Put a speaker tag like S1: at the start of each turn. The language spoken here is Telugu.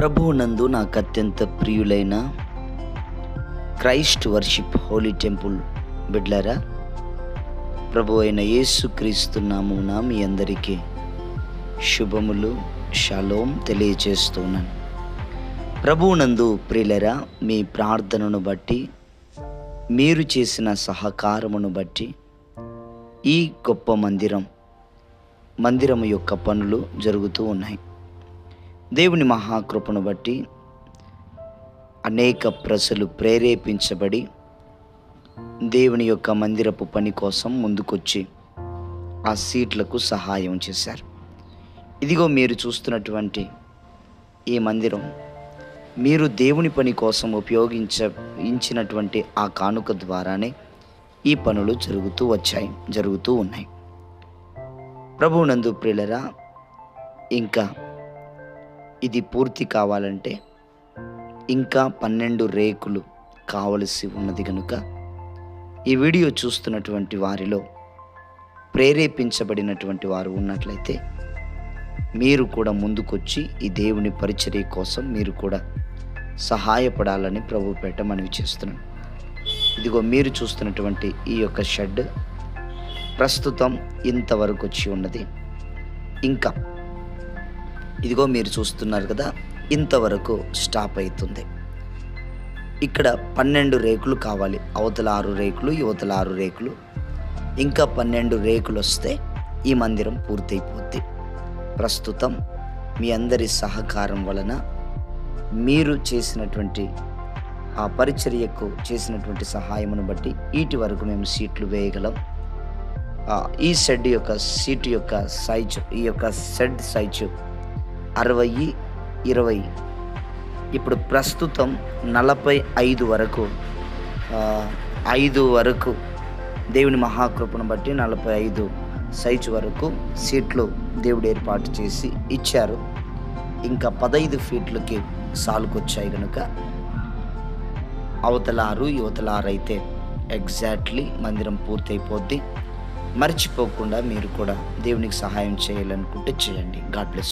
S1: ప్రభువునందు నాకు అత్యంత ప్రియులైన క్రైస్ట్ వర్షిప్ హోలీ టెంపుల్ బిడ్లారా, ప్రభు అయిన యేసుక్రీస్తు నామమున మీ అందరికీ శుభములు, షలోం తెలియజేస్తున్నాను. ప్రభువునందు ప్రియులరా, మీ ప్రార్థనను బట్టి, మీరు చేసిన సహకారమును బట్టి ఈ గొప్ప మందిరం యొక్క పనులు జరుగుతూ ఉన్నాయి. దేవుని మహాకృపను బట్టి అనేక ప్రజలు ప్రేరేపించబడి దేవుని యొక్క మందిరపు పని కోసం ముందుకొచ్చి ఆ సీట్లకు సహాయం చేశారు. ఇదిగో మీరు చూస్తున్నటువంటి ఈ మందిరం మీరు దేవుని పని కోసం ఉపయోగించినటువంటి ఆ కానుక ద్వారానే ఈ పనులు జరుగుతూ ఉన్నాయి. ప్రభువునందు ప్రియులరా, ఇంకా ఇది పూర్తి కావాలంటే ఇంకా 12 రేకులు కావలసి ఉన్నది కనుక ఈ వీడియో చూస్తున్నటువంటి వారిలో ప్రేరేపించబడినటువంటి వారు ఉన్నట్లయితే మీరు కూడా ముందుకొచ్చి ఈ దేవుని పరిచర్య కోసం మీరు కూడా సహాయపడాలని ప్రభుపేట మనవి చేస్తున్నాను. ఇదిగో మీరు చూస్తున్నటువంటి ఈ యొక్క షెడ్ ప్రస్తుతం ఇంతవరకు వచ్చి ఉన్నది. ఇంకా ఇదిగో మీరు చూస్తున్నారు కదా, ఇంతవరకు స్టాప్ అవుతుంది. ఇక్కడ 12 రేకులు కావాలి. అవతల 6 రేకులు, యువతల 6 రేకులు, ఇంకా 12 రేకులు వస్తే ఈ మందిరం పూర్తయిపోద్ది. ప్రస్తుతం మీ అందరి సహకారం వలన మీరు చేసినటువంటి ఆ పరిచర్యకు చేసినటువంటి సహాయమును బట్టి వీటి వరకు మేము సీట్లు వేయగలం. ఈ షెడ్ యొక్క సీటు యొక్క సైజు, ఈ యొక్క షెడ్ సైజు 60-20, ఇప్పుడు ప్రస్తుతం 45 వరకు 5 వరకు దేవుని మహాకృపను బట్టి 45 సైజు వరకు సీట్లు దేవుడు ఏర్పాటు చేసి ఇచ్చారు. ఇంకా 15 ఫీట్లకి సాలుకొచ్చాయి కనుక అవతల 6 యువతల 6 అయితే ఎగ్జాక్ట్లీ మందిరం పూర్తయిపోద్ది. మర్చిపోకుండా మీరు కూడా దేవునికి సహాయం చేయాలనుకుంటే చేయండి. God bless.